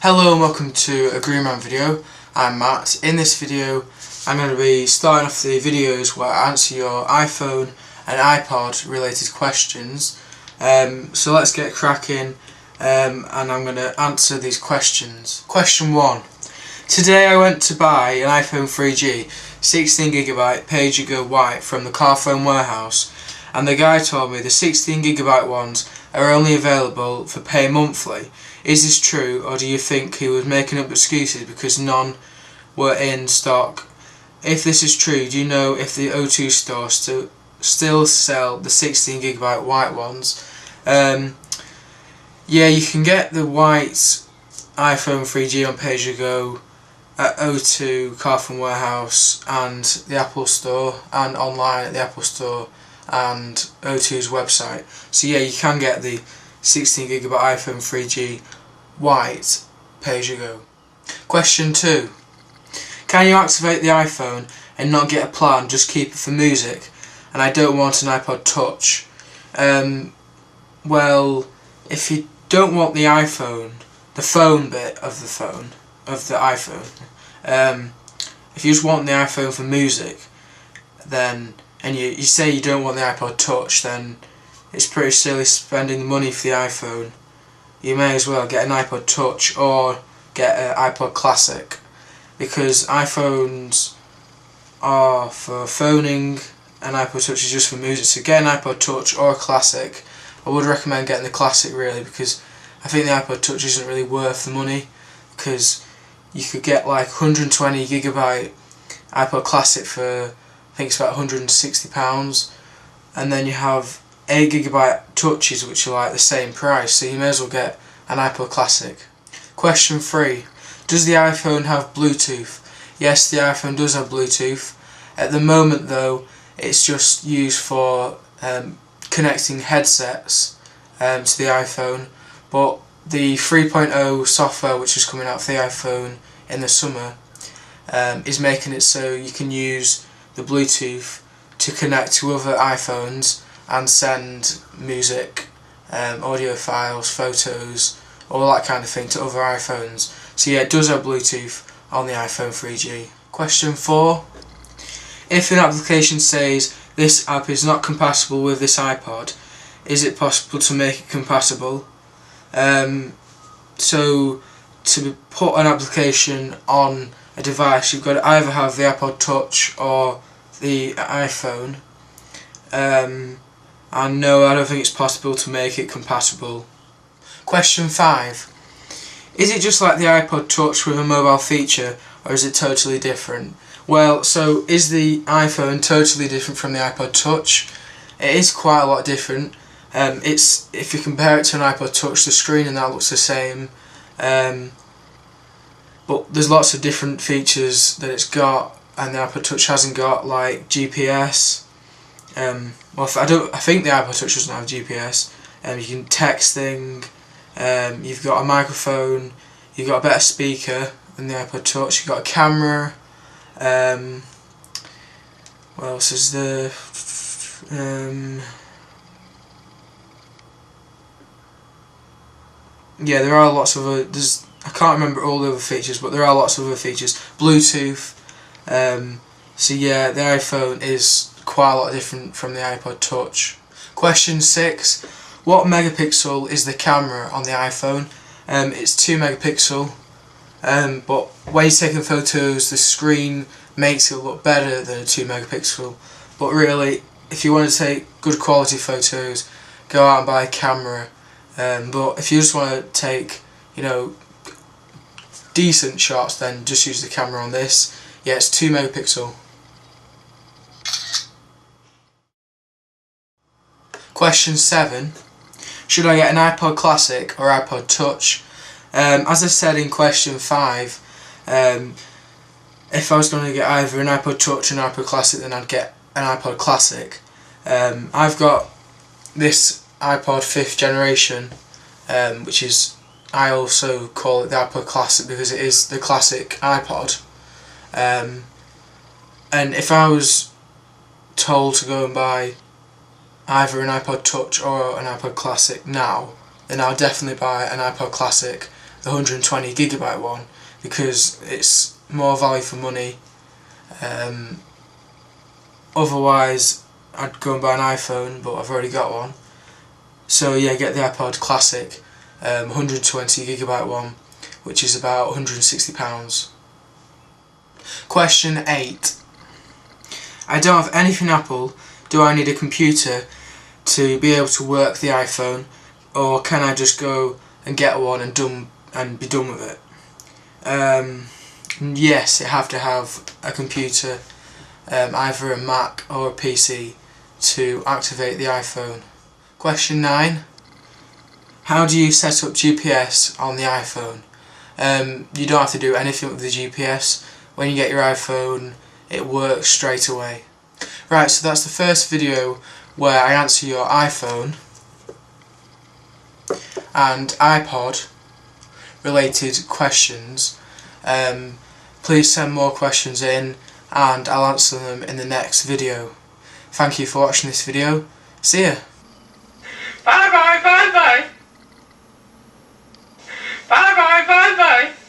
Hello and welcome to a GreenMan video. I'm Matt. In this video I'm going to be starting off the videos where I answer your iPhone and iPod related questions. So let's get cracking and I'm going to answer these questions. Question 1. Today I went to buy an iPhone 3G 16GB pay-as-you-go white from the Carphone warehouse, and the guy told me the 16GB ones are only available for pay monthly. Is this true, or do you think he was making up excuses because none were in stock? If this is true, do you know if the O2 store still sell the 16GB white ones? Yeah, you can get the white iPhone 3G on pay-as-you-go at O2, Carphone warehouse and the Apple store, and online at the Apple store and O2's website. So yeah, you can get the 16GB iPhone 3G white pay-as-you-go. Question 2. Can you activate the iPhone and not get a plan, just keep it for music? And I don't want an iPod Touch. Well, if you don't want the iPhone, the phone bit of the iPhone, if you just want the iPhone for music, then and you say you don't want the iPod Touch, then it's pretty silly spending the money for the iPhone. You may as well get an iPod Touch or get an iPod Classic, because iPhones are for phoning and iPod Touch is just for music. So get an iPod Touch or a Classic. I would recommend getting the Classic really, because I think the iPod Touch isn't really worth the money, because you could get like 120GB iPod Classic for, I think it's about £160, and then you have 8GB touches which are like the same price, so you may as well get an iPod Classic. Question 3. Does the iPhone have Bluetooth? Yes, the iPhone does have Bluetooth. At the moment though, it's just used for connecting headsets to the iPhone, but the 3.0 software which is coming out for the iPhone in the summer is making it so you can use the Bluetooth to connect to other iPhones and send music, audio files, photos, all that kind of thing to other iPhones. So yeah, it does have Bluetooth on the iPhone 3G. Question 4. If an application says this app is not compatible with this iPod, is it possible to make it compatible? So to put an application on a device, you've got to either have the iPod Touch or the iPhone. And no, I don't think it's possible to make it compatible. Question 5. Is it just like the iPod Touch with a mobile feature, or is it totally different? Well, so is the iPhone totally different from the iPod Touch? It is quite a lot different. If you compare it to an iPod Touch, the screen and that looks the same, but there's lots of different features that it's got and the iPod Touch hasn't got, like GPS. Well, I think the iPod Touch doesn't have GPS. You can texting. You've got a microphone. You've got a better speaker than the iPod Touch. You've got a camera. What else is there? Yeah, there are lots of other. I can't remember all the other features, but there are lots of other features. Bluetooth. So yeah, the iPhone is quite a lot different from the iPod Touch. Question 6. What megapixel is the camera on the iPhone? It's 2 megapixel, but when you're taking photos, the screen makes it look better than a 2 megapixel. But really, if you want to take good quality photos, go out and buy a camera. But if you just want to take, decent shots, then just use the camera on this. Yeah, it's 2 megapixel. Question 7. Should I get an iPod Classic or iPod Touch? As I said in question 5, if I was going to get either an iPod Touch or an iPod Classic, then I'd get an iPod Classic. I've got this iPod 5th generation, which is, I also call it the iPod Classic because it is the classic iPod. And if I was told to go and buy either an iPod Touch or an iPod Classic now, then I'll definitely buy an iPod Classic the 120GB one because it's more value for money. Otherwise I'd go and buy an iPhone, but I've already got one. So yeah, get the iPod Classic, 120GB one, which is about £160. Question 8. I don't have anything Apple. Do I need a computer to be able to work the iPhone, or can I just go and get one and be done with it? Yes, you have to have a computer, either a Mac or a PC, to activate the iPhone. Question 9. How do you set up GPS on the iPhone? You don't have to do anything with the GPS. When you get your iPhone, it works straight away. Right, so that's the first video where I answer your iPhone and iPod related questions. Please send more questions in and I'll answer them in the next video. Thank you for watching this video. See ya! Bye bye, bye bye! Bye bye, bye bye!